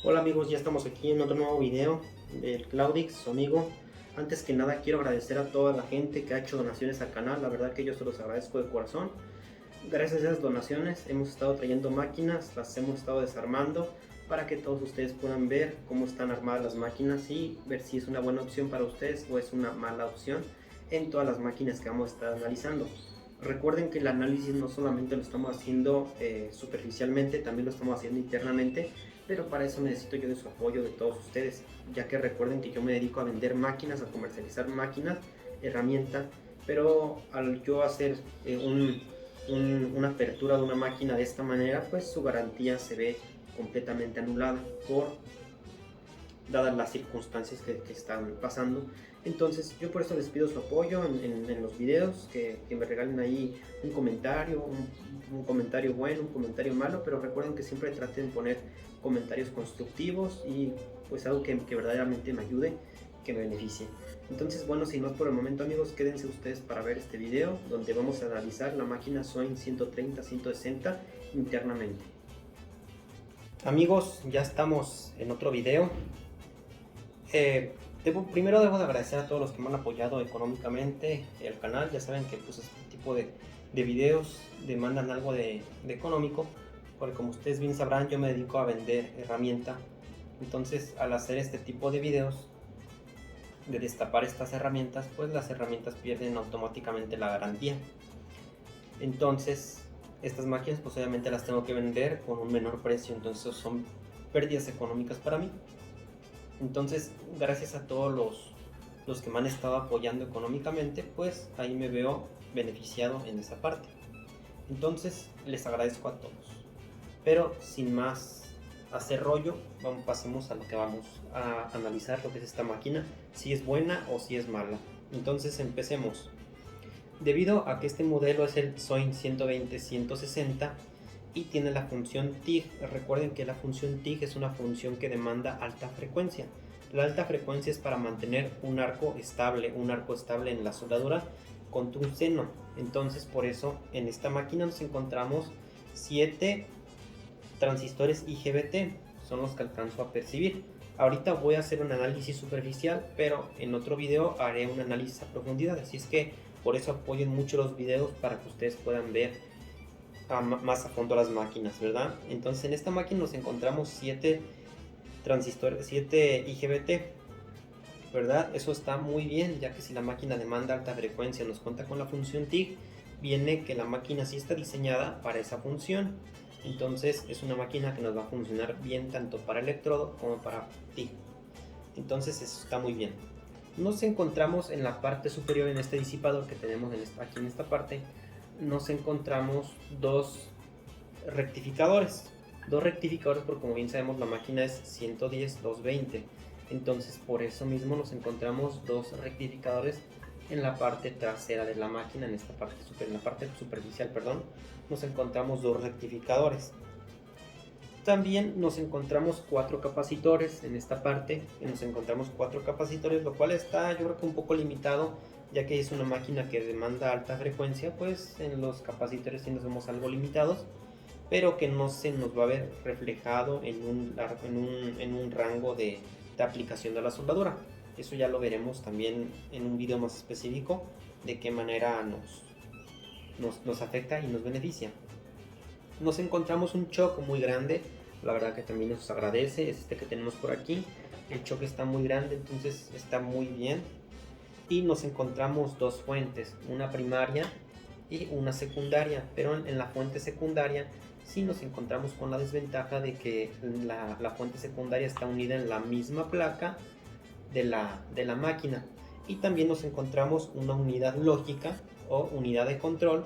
Hola amigos, ya estamos aquí en otro nuevo video del Claudix, su amigo. Antes que nada quiero agradecer a toda la gente que ha hecho donaciones al canal, la verdad que yo se los agradezco de corazón. Gracias a esas donaciones hemos estado trayendo máquinas, las hemos estado desarmando para que todos ustedes puedan ver cómo están armadas las máquinas y ver si es una buena opción para ustedes o es una mala opción en todas las máquinas que vamos a estar analizando. Recuerden que el análisis no solamente lo estamos haciendo superficialmente, también lo estamos haciendo internamente, pero para eso necesito yo de su apoyo de todos ustedes, ya que recuerden que yo me dedico a vender máquinas, a comercializar máquinas, herramientas, pero al yo hacer una apertura de una máquina de esta manera, pues su garantía se ve completamente anulada por dadas las circunstancias que están pasando. Entonces yo por eso les pido su apoyo en los videos, que me regalen ahí un comentario, un comentario bueno, un comentario malo, pero recuerden que siempre traten de poner comentarios constructivos y pues algo que verdaderamente me ayude, que me beneficie. Entonces bueno, sin más por el momento amigos, quédense ustedes para ver este video donde vamos a analizar la máquina Swain 130-160 internamente. Amigos, ya estamos en otro video. Primero debo de agradecer a todos los que me han apoyado económicamente el canal. Ya saben que pues este tipo de videos demandan algo de económico, porque como ustedes bien sabrán, yo me dedico a vender herramienta. Entonces al hacer este tipo de videos, de destapar estas herramientas, pues las herramientas pierden automáticamente la garantía. Entonces estas máquinas pues obviamente las tengo que vender con un menor precio, entonces son pérdidas económicas para mí. Entonces, gracias a todos los que me han estado apoyando económicamente, pues ahí me veo beneficiado en esa parte. Entonces, les agradezco a todos. Pero sin más hacer rollo, pasemos a lo que vamos a analizar, lo que es esta máquina, si es buena o si es mala. Entonces, empecemos. Debido a que este modelo es el Swain 120-160 y tiene la función TIG. Recuerden que la función TIG es una función que demanda alta frecuencia. La alta frecuencia es para mantener un arco estable en la soldadura con tungsteno. Entonces por eso en esta máquina nos encontramos 7 transistores IGBT, son los que alcanzo a percibir. Ahorita voy a hacer un análisis superficial, pero en otro video haré un análisis a profundidad, así es que por eso apoyen mucho los videos para que ustedes puedan ver más a fondo las máquinas, ¿verdad? Entonces en esta máquina nos encontramos 7 transistores, 7 IGBT, ¿verdad? Eso está muy bien, ya que si la máquina demanda alta frecuencia, nos cuenta con la función TIG, viene que la máquina sí está diseñada para esa función. Entonces es una máquina que nos va a funcionar bien tanto para electrodo como para TIG. Entonces eso está muy bien. Nos encontramos en la parte superior, en este disipador que tenemos aquí en esta parte, nos encontramos dos rectificadores, porque como bien sabemos la máquina es 110-220, entonces por eso mismo nos encontramos dos rectificadores en la parte trasera de la máquina, en esta parte en la parte superficial, perdón, nos encontramos dos rectificadores. También nos encontramos 4 capacitores en esta parte, nos encontramos 4 capacitores, lo cual está yo creo que un poco limitado, ya que es una máquina que demanda alta frecuencia, pues en los capacitores sí nos vemos algo limitados, pero que no se nos va a ver reflejado en un rango de aplicación de la soldadura. Eso ya lo veremos también en un video más específico de qué manera nos afecta y nos beneficia. Nos encontramos un choke muy grande, la verdad que también nos agradece, es este que tenemos por aquí. El choke está muy grande, entonces está muy bien. Y nos encontramos dos fuentes, una primaria y una secundaria, pero en la fuente secundaria sí nos encontramos con la desventaja de que la fuente secundaria está unida en la misma placa de la máquina, y también nos encontramos una unidad lógica o unidad de control,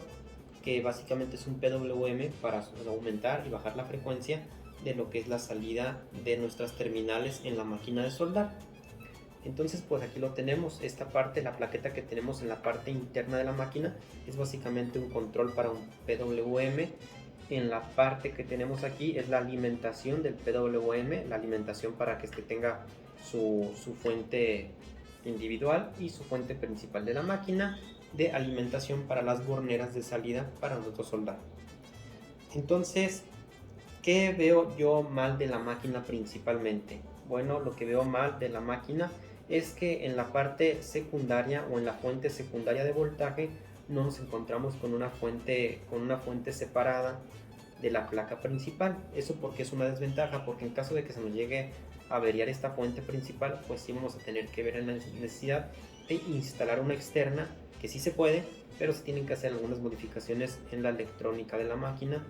que básicamente es un PWM para aumentar y bajar la frecuencia de lo que es la salida de nuestras terminales en la máquina de soldar. Entonces pues aquí lo tenemos, esta parte, la plaqueta que tenemos en la parte interna de la máquina es básicamente un control para un PWM. En la parte que tenemos aquí es la alimentación del PWM, la alimentación para que este tenga su fuente individual y su fuente principal de la máquina de alimentación para las borneras de salida para nosotros soldar. Entonces ¿Qué veo yo mal de la máquina principalmente? Bueno, lo que veo mal de la máquina es que en la parte secundaria o en la fuente secundaria de voltaje no nos encontramos con una fuente separada de la placa principal. Eso porque es una desventaja, porque en caso de que se nos llegue a averiar esta fuente principal, pues sí vamos a tener que ver en la necesidad de instalar una externa, que sí se puede, pero se tienen que hacer algunas modificaciones en la electrónica de la máquina.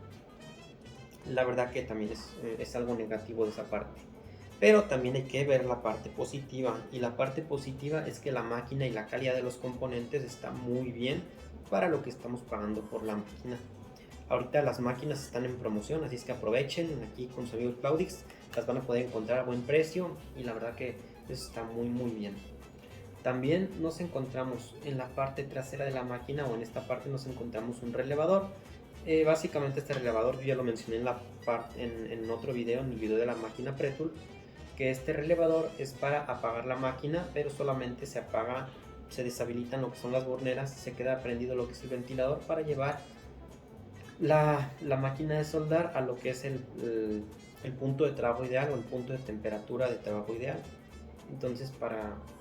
La verdad que también es algo negativo de esa parte. Pero también hay que ver la parte positiva, y la parte positiva es que la máquina y la calidad de los componentes está muy bien para lo que estamos pagando por la máquina. Ahorita las máquinas están en promoción, así es que aprovechen aquí con su amigo Claudix, las van a poder encontrar a buen precio y la verdad que eso está muy bien. También nos encontramos en la parte trasera de la máquina, o en esta parte nos encontramos un relevador. Básicamente este relevador yo ya lo mencioné en otro video, en el video de la máquina Pretul, que este relevador es para apagar la máquina, pero solamente se apaga, se deshabilitan lo que son las borneras, se queda prendido lo que es el ventilador para llevar la máquina de soldar a lo que es el punto de trabajo ideal, o el punto de temperatura de trabajo ideal. Entonces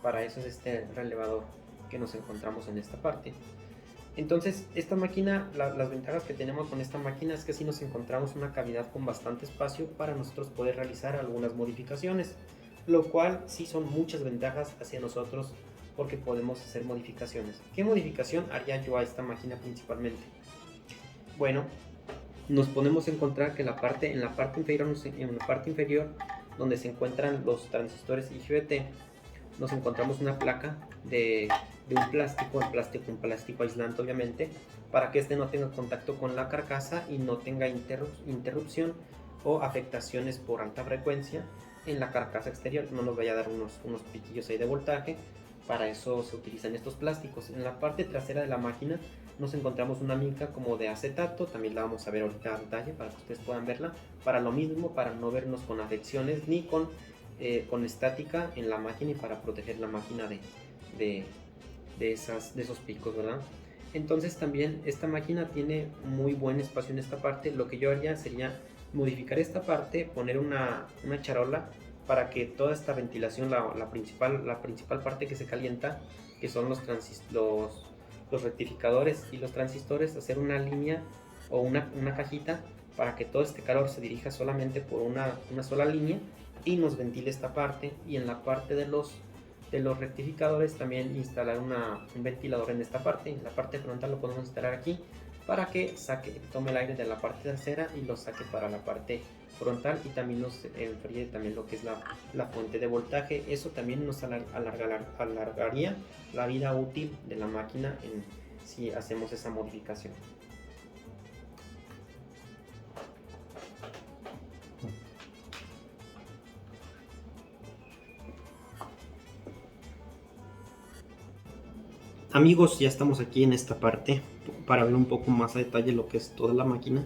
para eso es este relevador que nos encontramos en esta parte. Entonces esta máquina, las ventajas que tenemos con esta máquina es que sí nos encontramos una cavidad con bastante espacio para nosotros poder realizar algunas modificaciones, lo cual sí son muchas ventajas hacia nosotros porque podemos hacer modificaciones. ¿Qué modificación haría yo a esta máquina principalmente? Bueno, nos podemos encontrar que en la parte inferior donde se encuentran los transistores IGBT, nos encontramos una placa de un plástico aislante, obviamente, para que este no tenga contacto con la carcasa y no tenga interrupción o afectaciones por alta frecuencia en la carcasa exterior, no nos vaya a dar unos piquillos ahí de voltaje. Para eso se utilizan estos plásticos. En la parte trasera de la máquina nos encontramos una mica como de acetato, también la vamos a ver ahorita a detalle para que ustedes puedan verla, para lo mismo, para no vernos con afecciones ni con estática en la máquina, y para proteger la máquina de esos picos, ¿verdad? Entonces también esta máquina tiene muy buen espacio en esta parte. Lo que yo haría sería modificar esta parte, poner una charola para que toda esta ventilación, la principal parte que se calienta, que son los rectificadores y los transistores, hacer una línea o una cajita para que todo este calor se dirija solamente por una sola línea y nos ventile esta parte. Y en la parte de los rectificadores también instalar un ventilador en esta parte. En la parte frontal lo podemos instalar aquí para que tome el aire de la parte trasera y lo saque para la parte frontal, y también nos enfríe también lo que es la fuente de voltaje. Eso también nos alargaría la vida útil de la máquina si hacemos esa modificación. Amigos, ya estamos aquí en esta parte para ver un poco más a detalle lo que es toda la máquina.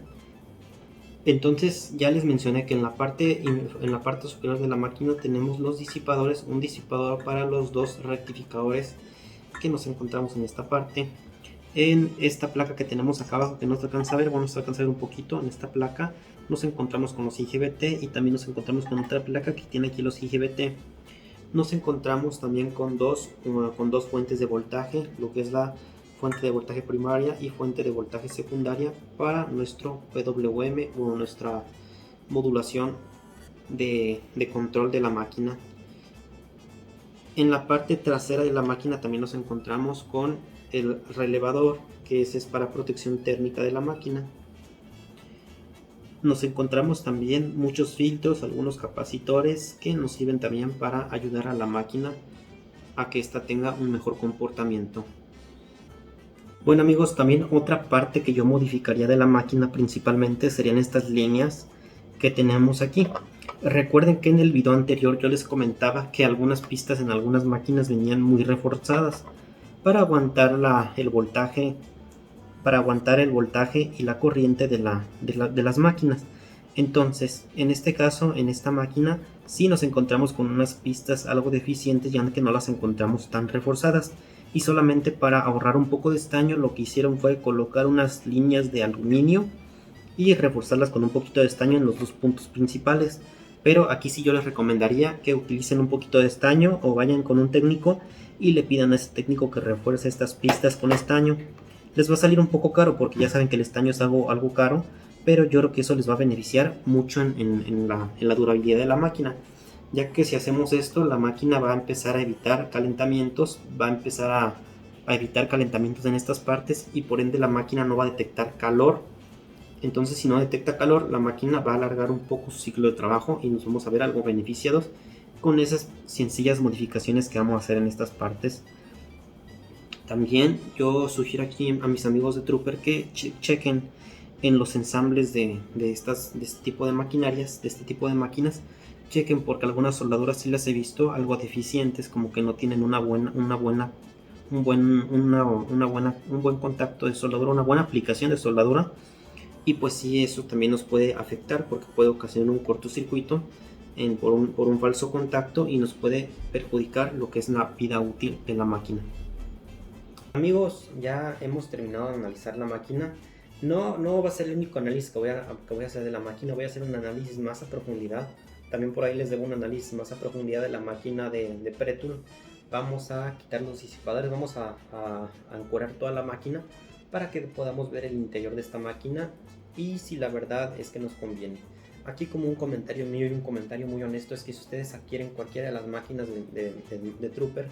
Entonces ya les mencioné que en la parte superior de la máquina tenemos los disipadores, un disipador para los dos rectificadores que nos encontramos en esta parte. En esta placa que tenemos acá abajo, que no se alcanza a ver, vamos a alcanzar a ver un poquito. En esta placa nos encontramos con los IGBT, y también nos encontramos con otra placa que tiene aquí los IGBT. Nos encontramos también con dos fuentes de voltaje, lo que es la fuente de voltaje primaria y fuente de voltaje secundaria para nuestro PWM o nuestra modulación de control de la máquina. En la parte trasera de la máquina también nos encontramos con el relevador, que es para protección térmica de la máquina. Nos encontramos también muchos filtros, algunos capacitores que nos sirven también para ayudar a la máquina a que ésta tenga un mejor comportamiento. Bueno amigos, también otra parte que yo modificaría de la máquina principalmente serían estas líneas que tenemos aquí. Recuerden que en el video anterior yo les comentaba que algunas pistas en algunas máquinas venían muy reforzadas para aguantar el voltaje y la corriente de las máquinas. Entonces, en este caso, en esta máquina, sí nos encontramos con unas pistas algo deficientes, ya que no las encontramos tan reforzadas. Y solamente para ahorrar un poco de estaño, lo que hicieron fue colocar unas líneas de aluminio y reforzarlas con un poquito de estaño en los dos puntos principales. Pero aquí sí yo les recomendaría que utilicen un poquito de estaño o vayan con un técnico y le pidan a ese técnico que refuerce estas pistas con estaño. Les va a salir un poco caro porque ya saben que el estaño es algo caro, pero yo creo que eso les va a beneficiar mucho en la durabilidad de la máquina, ya que si hacemos esto, la máquina va a empezar a evitar calentamientos, va a empezar a evitar calentamientos en estas partes y por ende la máquina no va a detectar calor. Entonces, si no detecta calor, la máquina va a alargar un poco su ciclo de trabajo y nos vamos a ver algo beneficiados con esas sencillas modificaciones que vamos a hacer en estas partes. También yo sugiero aquí a mis amigos de Trooper que chequen en los ensambles de este tipo de maquinarias, de este tipo de máquinas. Chequen porque algunas soldaduras sí las he visto algo deficientes, como que no tienen un buen contacto de soldadura, una buena aplicación de soldadura. Y pues sí, eso también nos puede afectar porque puede ocasionar un cortocircuito por un falso contacto y nos puede perjudicar lo que es la vida útil de la máquina. Amigos, ya hemos terminado de analizar la máquina. No va a ser el único análisis que voy a hacer de la máquina, voy a hacer un análisis más a profundidad. También por ahí les debo un análisis más a profundidad de la máquina de Pretul. Vamos a quitar los disipadores, vamos a ancorar toda la máquina para que podamos ver el interior de esta máquina y si la verdad es que nos conviene. Aquí como un comentario mío y un comentario muy honesto es que si ustedes adquieren cualquiera de las máquinas de Trooper,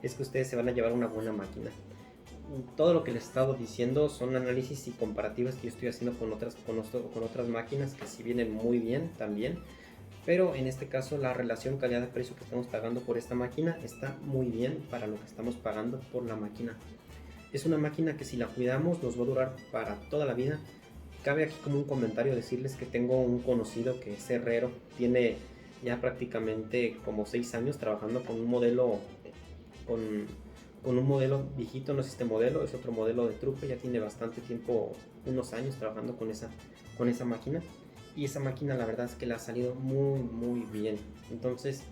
es que ustedes se van a llevar una buena máquina. Todo lo que les he estado diciendo son análisis y comparativas que yo estoy haciendo con otras máquinas que sí vienen muy bien también, pero en este caso la relación calidad de precio que estamos pagando por esta máquina está muy bien para lo que estamos pagando por la máquina. Es una máquina que si la cuidamos nos va a durar para toda la vida. Cabe aquí como un comentario decirles que tengo un conocido que es herrero, tiene ya prácticamente como 6 años trabajando con un modelo con un modelo viejito, no es este modelo, es otro modelo de Trooper, ya tiene bastante tiempo, unos años trabajando con esa máquina y esa máquina la verdad es que le ha salido muy bien. Entonces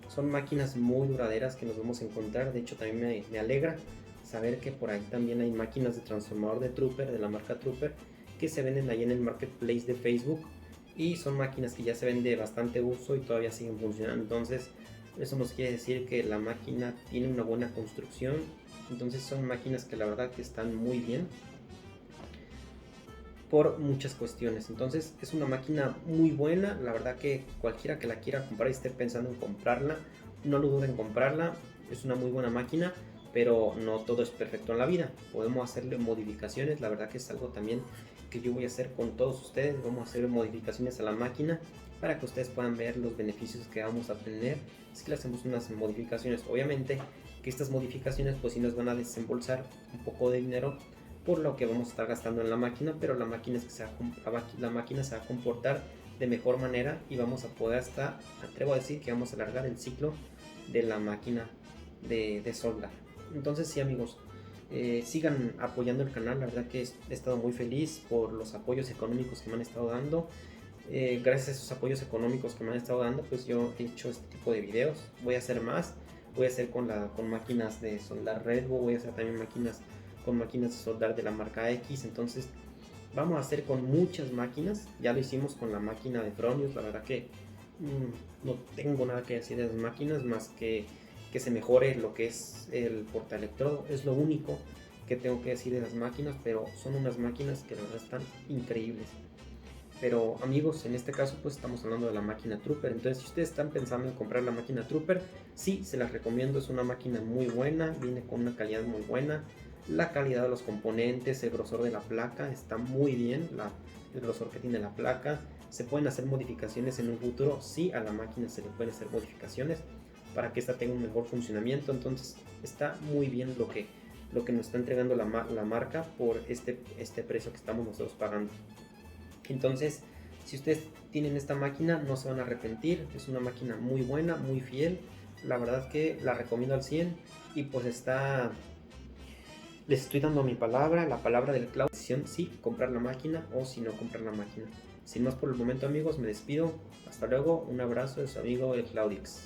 son máquinas muy duraderas que nos vamos a encontrar. De hecho también me alegra saber que por ahí también hay máquinas de transformador de Trooper, de la marca Trooper, que se venden ahí en el marketplace de Facebook y son máquinas que ya se ven de bastante uso y todavía siguen funcionando. Entonces eso nos quiere decir que la máquina tiene una buena construcción. Entonces son máquinas que la verdad que están muy bien por muchas cuestiones. Entonces es una máquina muy buena. La verdad que cualquiera que la quiera comprar y esté pensando en comprarla, no lo duden en comprarla. Es una muy buena máquina, pero no todo es perfecto en la vida. Podemos hacerle modificaciones. La verdad que es algo también que yo voy a hacer con todos ustedes. Vamos a hacer modificaciones a la máquina para que ustedes puedan ver los beneficios que vamos a tener si le hacemos unas modificaciones. Obviamente que estas modificaciones pues sí nos van a desembolsar un poco de dinero por lo que vamos a estar gastando en la máquina, pero la máquina se va a comportar de mejor manera y vamos a poder hasta, atrevo a decir que vamos a alargar el ciclo de la máquina de soldar. Entonces sí amigos, sigan apoyando el canal, la verdad que he estado muy feliz por los apoyos económicos que me han estado dando. Gracias a esos apoyos económicos que me han estado dando, pues yo he hecho este tipo de videos. Voy a hacer más, voy a hacer con máquinas de soldar Redbo, voy a hacer también con máquinas de soldar de la marca X. Entonces vamos a hacer con muchas máquinas. Ya lo hicimos con la máquina de Fronius. La verdad que no tengo nada que decir de las máquinas más que se mejore lo que es el portaelectrodo. Es lo único que tengo que decir de las máquinas, pero son unas máquinas que la verdad están increíbles. Pero amigos, en este caso pues estamos hablando de la máquina Trooper. Entonces si ustedes están pensando en comprar la máquina Trooper, sí, se las recomiendo. Es una máquina muy buena, viene con una calidad muy buena. La calidad de los componentes, el grosor de la placa está muy bien, el grosor que tiene la placa. Se pueden hacer modificaciones en un futuro, sí, a la máquina se le pueden hacer modificaciones para que esta tenga un mejor funcionamiento. Entonces está muy bien lo que nos está entregando la marca por este precio que estamos nosotros pagando. Entonces, si ustedes tienen esta máquina, no se van a arrepentir. Es una máquina muy buena, muy fiel. La verdad que la recomiendo al 100. Y pues les estoy dando mi palabra, la palabra del Claudio. Si comprar la máquina o si no comprar la máquina. Sin más por el momento amigos, me despido. Hasta luego. Un abrazo de su amigo el Claudix.